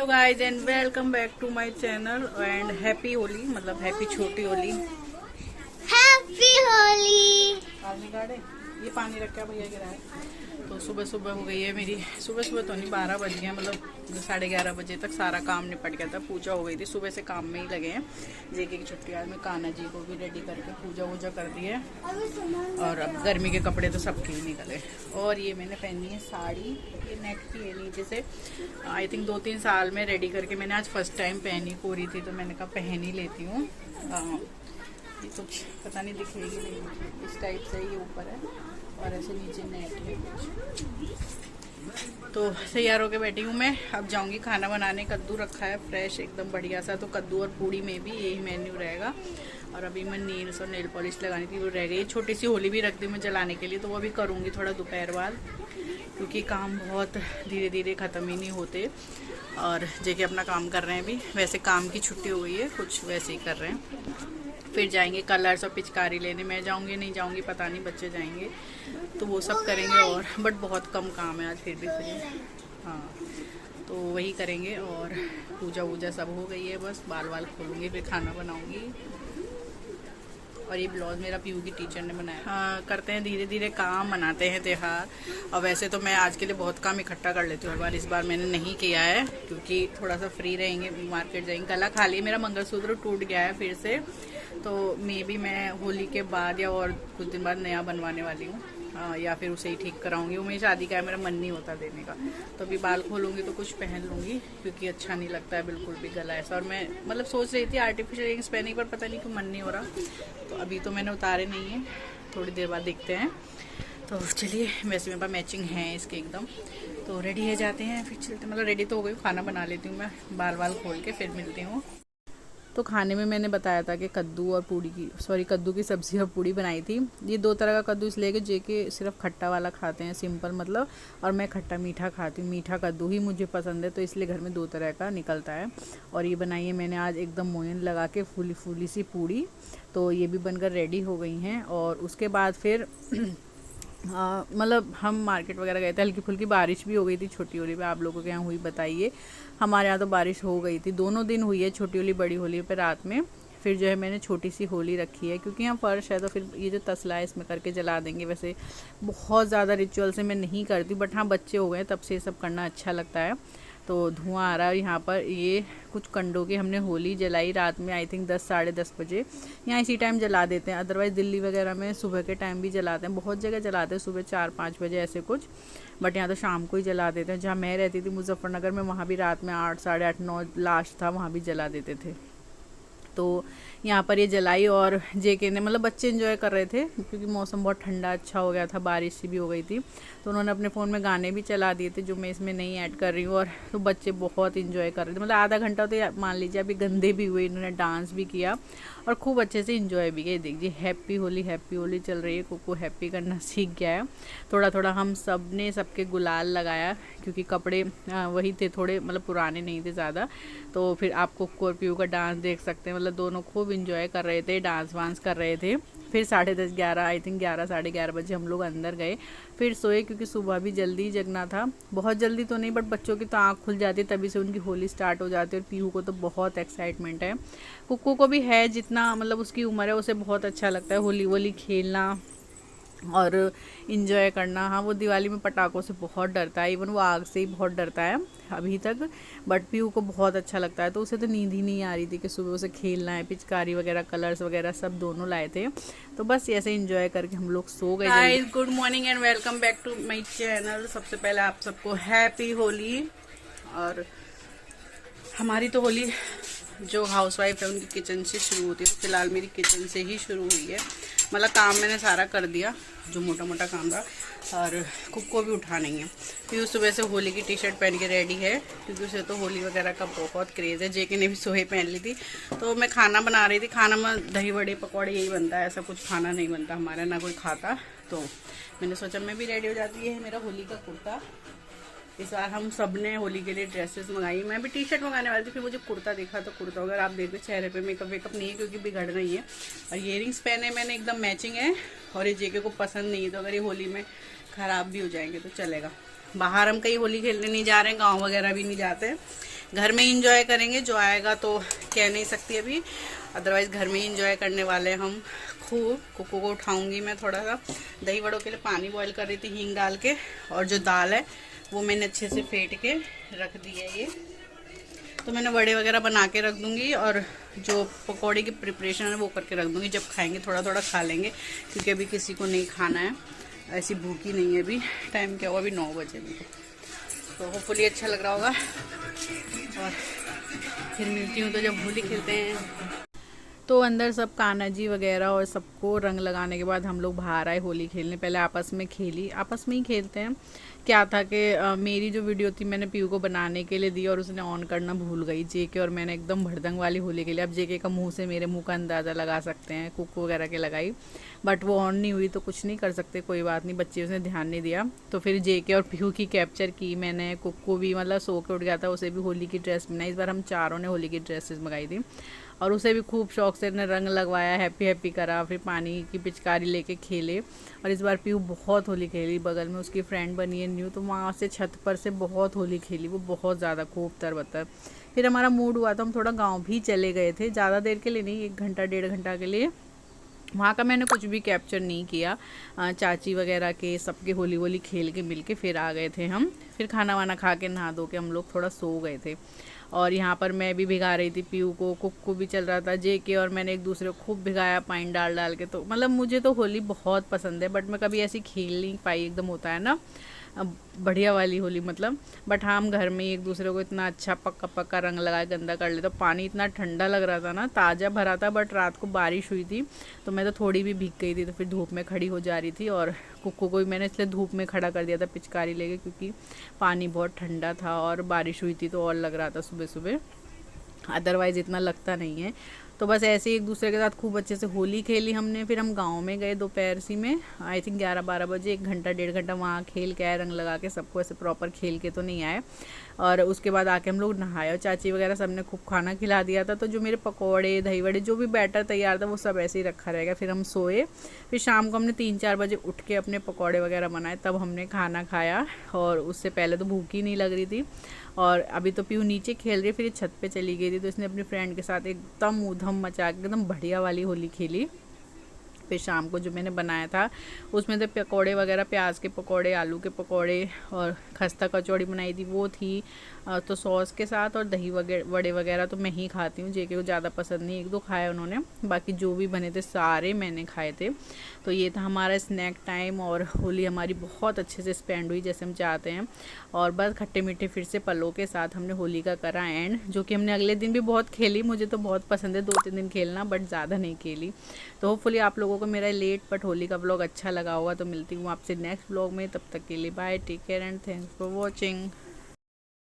Hello guys and welcome back to my channel and happy Holi, मतलब happy छोटी Holi. Happy Holi. पानी काटे, ये पानी रख के भैया गिरा है। तो सुबह सुबह हो गई है मेरी, सुबह सुबह तो नहीं 12 बज गए, मतलब 11:30 बजे तक सारा काम निपट गया था। पूजा हो गई थी, सुबह से काम में ही लगे हैं। जेके की छुट्टी आज में कान्हा जी को भी रेडी करके पूजा वूजा कर दी है। और अब गर्मी के कपड़े तो सबके ही निकले। और ये मैंने पहनी है साड़ी, ये नेट की है नीचे से। आई थिंक 2-3 साल में रेडी करके मैंने आज फर्स्ट टाइम पहनी, पूरी थी तो मैंने कहा पहन ही लेती हूँ। ये कुछ पता नहीं दिखेगी नहीं, इस टाइप से ये ऊपर है और ऐसे नीचे नेट है कुछ। तो तैयार होके बैठी हूँ मैं, अब जाऊंगी खाना बनाने। कद्दू रखा है फ्रेश एकदम बढ़िया सा, तो कद्दू और पूड़ी में भी यही मेन्यू रहेगा। और अभी मैं नील्स और नेल पॉलिश लगानी थी, वो रह गई। छोटी सी होली भी रख दी मैं जलाने के लिए, तो वो भी करूँगी थोड़ा दोपहर बाद, क्योंकि काम बहुत धीरे धीरे ख़त्म ही नहीं होते। और जेके अपना काम कर रहे हैं अभी, वैसे काम की छुट्टी हो गई है, कुछ वैसे ही कर रहे हैं। फिर जाएंगे कलर्स और पिचकारी लेने, मैं जाऊंगी नहीं जाऊंगी पता नहीं, बच्चे जाएंगे तो वो सब करेंगे। और बट बहुत कम काम है आज फिर भी फ्री, हाँ तो वही करेंगे। और पूजा वूजा सब हो गई है, बस बाल वाल खोलूँगी फिर खाना बनाऊँगी। और ये ब्लाउज मेरा पीयू की टीचर ने बनाया। हाँ करते हैं धीरे धीरे काम, मनाते हैं त्यौहार। और वैसे तो मैं आज के लिए बहुत काम इकट्ठा कर लेती हूँ हर बार, इस बार मैंने नहीं किया है क्योंकि थोड़ा सा फ्री रहेंगे, मार्केट जाएंगे। गला खाली, मेरा मंगलसूत्र टूट गया है फिर से, तो मे बी मैं होली के बाद या और कुछ दिन बाद नया बनवाने वाली हूँ, या फिर उसे ही ठीक कराऊंगी। वो मेरी शादी का है, मेरा मन नहीं होता देने का। तो अभी बाल खोलूंगी तो कुछ पहन लूंगी, क्योंकि अच्छा नहीं लगता है बिल्कुल भी गला ऐसा। और मैं मतलब सोच रही थी आर्टिफिशियल रिंग्स पहनने पर, पता नहीं क्यों मन नहीं हो रहा। तो अभी तो मैंने उतारे नहीं है, थोड़ी देर बाद देखते हैं। तो चलिए, वैसे मेरे पास मैचिंग है इसके एकदम। तो रेडी है, जाते हैं फिर चलते। मतलब रेडी तो हो गई, खाना बना लेती हूँ मैं, बाल वाल खोल के फिर मिलती हूँ। तो खाने में मैंने बताया था कि कद्दू और पूड़ी की, सॉरी कद्दू की सब्ज़ी और पूड़ी बनाई थी। ये 2 तरह का कद्दू इसलिए कि जेके सिर्फ खट्टा वाला खाते हैं, सिंपल मतलब, और मैं खट्टा मीठा खाती हूँ। मीठा कद्दू ही मुझे पसंद है, तो इसलिए घर में 2 तरह का निकलता है। और ये बनाई है मैंने आज एकदम मोयन लगा के, फूली फूली सी पूड़ी। तो ये भी बनकर रेडी हो गई हैं। और उसके बाद फिर मतलब हम मार्केट वगैरह गए थे, हल्की फुल्की बारिश भी हो गई थी छोटी होली पे। आप लोगों के यहाँ हुई बताइए, हमारे यहाँ तो बारिश हो गई थी, दोनों दिन हुई है, छोटी होली बड़ी होली पे रात में। फिर जो है मैंने छोटी सी होली रखी है, क्योंकि यहाँ फर्श है, तो फिर ये जो तसला है इसमें करके जला देंगे। वैसे बहुत ज़्यादा रिचुअल से मैं नहीं करती, बट हाँ बच्चे हो गए तब से ये सब करना अच्छा लगता है। तो धुआं आ रहा है यहाँ पर। ये कुछ कंडों की हमने होली जलाई रात में, आई थिंक 10 साढ़े 10 बजे। यहाँ इसी टाइम जला देते हैं, अदरवाइज़ दिल्ली वगैरह में सुबह के टाइम भी जलाते हैं, बहुत जगह जलाते हैं सुबह 4-5 बजे ऐसे कुछ। बट यहाँ तो शाम को ही जला देते हैं। जहाँ मैं रहती थी मुजफ्फरनगर में, वहाँ भी रात में 8 साढ़े 8 9 लास्ट था, वहाँ भी जला देते थे। तो यहाँ पर ये जलाई, और जेके ने मतलब बच्चे एंजॉय कर रहे थे, क्योंकि मौसम बहुत ठंडा अच्छा हो गया था, बारिश सी भी हो गई थी। तो उन्होंने अपने फ़ोन में गाने भी चला दिए थे, जो मैं इसमें नहीं ऐड कर रही हूँ। और तो बच्चे बहुत एंजॉय कर रहे थे, मतलब आधा घंटा तो मान लीजिए अभी गंदे भी हुए, इन्होंने डांस भी किया और खूब अच्छे से इंजॉय भी किया। देखिए हैप्पी होली चल रही है, कोको हैप्पी करना सीख गया है। थोड़ा थोड़ा हम सब ने सबके गुलाल लगाया, क्योंकि कपड़े वही थे थोड़े, मतलब पुराने नहीं थे ज़्यादा। तो फिर आप कोको और पीयू का डांस देख सकते हैं, मतलब दोनों खूब इंजॉय कर रहे थे, डांस वांस कर रहे थे। फिर 10:30 11 आई थिंक 11 साढ़े 11 बजे हम लोग अंदर गए, फिर सोए, क्योंकि सुबह भी जल्दी जगना था। बहुत जल्दी तो नहीं, बट बच्चों की तो आँख खुल जाती है, तभी से उनकी होली स्टार्ट हो जाती है। और पीहू को तो बहुत एक्साइटमेंट है, कुक्कू को भी है, जितना मतलब उसकी उम्र है उसे बहुत अच्छा लगता है होली वोली खेलना और इन्जॉय करना। हाँ वो दिवाली में पटाखों से बहुत डरता है, इवन वो आग से ही बहुत डरता है अभी तक, बट पीयू को बहुत अच्छा लगता है। तो उसे तो नींद ही नहीं आ रही थी कि सुबह उसे खेलना है, पिचकारी वगैरह कलर्स वगैरह सब दोनों लाए थे। तो बस ऐसे इंजॉय करके हम लोग सो गए। Guys good morning and welcome back to my channel. सबसे पहले आप सबको हैप्पी होली। और हमारी तो होली जो हाउसवाइफ है उनकी किचन से शुरू होती है, तो फिलहाल मेरी किचन से ही शुरू हुई है। मतलब काम मैंने सारा कर दिया जो मोटा मोटा काम था, और कुक को भी उठा नहीं है। फिर सुबह से होली की टी-शर्ट पहन के रेडी है, क्योंकि उसे तो होली वगैरह का बहुत क्रेज़ है। जेके ने भी सोहे पहन ली थी। तो मैं खाना बना रही थी, खाना में दही बड़े पकौड़े यही बनता है, ऐसा कुछ खाना नहीं बनता हमारा, ना कोई खाता। तो मैंने सोचा मैं भी रेडी हो जाती है। मेरा होली का कुर्ता, इस बार हम सब ने होली के लिए ड्रेसेस मंगाई। मैं भी टी शर्ट मंगाने वाली थी, फिर मुझे कुर्ता देखा, तो कुर्ता अगर आप देखते चेहरे पे मेकअप वेकअप नहीं है, क्योंकि बिगड़ रही है। और इयरिंग्स पहने मैंने एकदम मैचिंग है, और ये जेके को पसंद नहीं है, तो अगर ये होली में ख़राब भी हो जाएंगे तो चलेगा। बाहर हम कहीं होली खेलने नहीं जा रहे हैं, गाँव वगैरह भी नहीं जाते हैं, घर में इंजॉय करेंगे, जो आएगा तो कह नहीं सकती अभी, अदरवाइज घर में इंजॉय करने वाले हैं हम खूब। कुकू को उठाऊंगी मैं, थोड़ा सा दही वड़ों के लिए पानी बॉईल कर रही थी हींग डाल के, और जो दाल है वो मैंने अच्छे से फेंट के रख दी है। ये तो मैंने वड़े वगैरह बना के रख दूंगी, और जो पकौड़े की प्रिपरेशन है वो करके रख दूंगी। जब खाएंगे थोड़ा थोड़ा खा लेंगे, क्योंकि अभी किसी को नहीं खाना है, ऐसी भूखी नहीं है। अभी टाइम क्या हुआ, अभी 9 बजे भी। तो होपफुली अच्छा लग रहा होगा, और फिर मिलती हूँ तो जब होली खेलते हैं। तो अंदर सब कान्हा जी वगैरह और सबको रंग लगाने के बाद हम लोग बाहर आए होली खेलने। पहले आपस में खेली, आपस में ही खेलते हैं। क्या था कि मेरी जो वीडियो थी मैंने पीयू को बनाने के लिए दी, और उसने ऑन करना भूल गई जेके, और मैंने एकदम भड़दंग वाली होली खेली। अब जेके का मुंह से मेरे मुंह का अंदाज़ा लगा सकते हैं, कुकू वगैरह के लगाई, बट वो ऑन नहीं हुई तो कुछ नहीं कर सकते, कोई बात नहीं, बच्चे उसने ध्यान नहीं दिया। तो फिर जेके और पीयू की कैप्चर की मैंने। कुकू भी मतलब सो के उठ गया था, उसे भी होली की ड्रेस बनाई। इस बार हम चारों ने होली की ड्रेसेस मंगाई थी, और उसे भी खूब शौक से ने रंग लगवाया, हैप्पी हैप्पी करा, फिर पानी की पिचकारी लेके खेले। और इस बार पीयू बहुत होली खेली, बगल में उसकी फ्रेंड बनी है न्यू, तो वहाँ से छत पर से बहुत होली खेली वो, बहुत ज़्यादा खूब तरबतर। फिर हमारा मूड हुआ तो हम थोड़ा गांव भी चले गए थे, ज़्यादा देर के लिए नहीं, 1 घंटा 1.5 घंटा के लिए। वहाँ का मैंने कुछ भी कैप्चर नहीं किया। चाची वगैरह के सबके होली वोली खेल के मिल के फिर आ गए थे हम। फिर खाना वाना खा के नहा धो के हम लोग थोड़ा सो गए थे। और यहाँ पर मैं भी भिगा रही थी पीयू को, कुक्कू भी चल रहा था, जेके और मैंने एक दूसरे को खूब भिगाया पानी डाल डाल के। तो मतलब मुझे तो होली बहुत पसंद है, बट मैं कभी ऐसी खेल नहीं पाई, एकदम होता है ना बढ़िया वाली होली मतलब। बट हाँ, हम घर में एक दूसरे को इतना अच्छा पक्का पक्का रंग लगा गंदा कर लेते। तो पानी इतना ठंडा लग रहा था ना, ताज़ा भरा था, बट रात को बारिश हुई थी तो मैं तो थोड़ी भी भीग गई थी, तो फिर धूप में खड़ी हो जा रही थी। और कुक्कू को भी मैंने इसलिए धूप में खड़ा कर दिया था पिचकारी लेके, क्योंकि पानी बहुत ठंडा था और बारिश हुई थी तो और लग रहा था सुबह सुबह, अदरवाइज़ इतना लगता नहीं है। तो बस ऐसे ही एक दूसरे के साथ खूब अच्छे से होली खेली हमने। फिर हम गांव में गए दोपहर सी में, आई थिंक 11-12 बजे, 1 घंटा 1.5 घंटा वहाँ खेल के आए, रंग लगा के। सबको ऐसे प्रॉपर खेल के तो नहीं आए। और उसके बाद आके हम लोग नहाए, और चाची वगैरह सब ने खूब खाना खिला दिया था। तो जो मेरे पकौड़े दही वड़े जो भी बैटर तैयार था वो सब ऐसे ही रखा रहेगा। फिर हम सोए, फिर शाम को हमने 3-4 बजे उठ के अपने पकौड़े वगैरह बनाए, तब हमने खाना खाया। और उससे पहले तो भूख ही नहीं लग रही थी। और अभी तो पीयू नीचे खेल रही है, फिर छत पे चली गई थी, तो इसने अपनी फ्रेंड के साथ एकदम ऊधम मचा के एकदम बढ़िया वाली होली खेली। फिर शाम को जो मैंने बनाया था उसमें तो पकौड़े वगैरह, प्याज के पकौड़े, आलू के पकौड़े और खस्ता कचौड़ी बनाई थी, वो थी तो सॉस के साथ। और दही वड़े वगैरह तो मैं ही खाती हूँ, जेके को ज़्यादा पसंद नहीं, 1-2 खाए उन्होंने, बाकी जो भी बने थे सारे मैंने खाए थे। तो ये था हमारा स्नैक टाइम, और होली हमारी बहुत अच्छे से स्पेंड हुई जैसे हम चाहते हैं। और बस खट्टे मीठे फिर से पलों के साथ हमने होली का करा एंड, जो कि हमने अगले दिन भी बहुत खेली। मुझे तो बहुत पसंद है 2-3 दिन खेलना, बट ज़्यादा नहीं खेली। तो होपफुली आप लोगों को मेरा लेट बट होली का व्लॉग अच्छा लगा होगा। तो मिलती हूँ आपसे नेक्स्ट व्लॉग में, तब तक के लिए bye, take care and thanks for watching.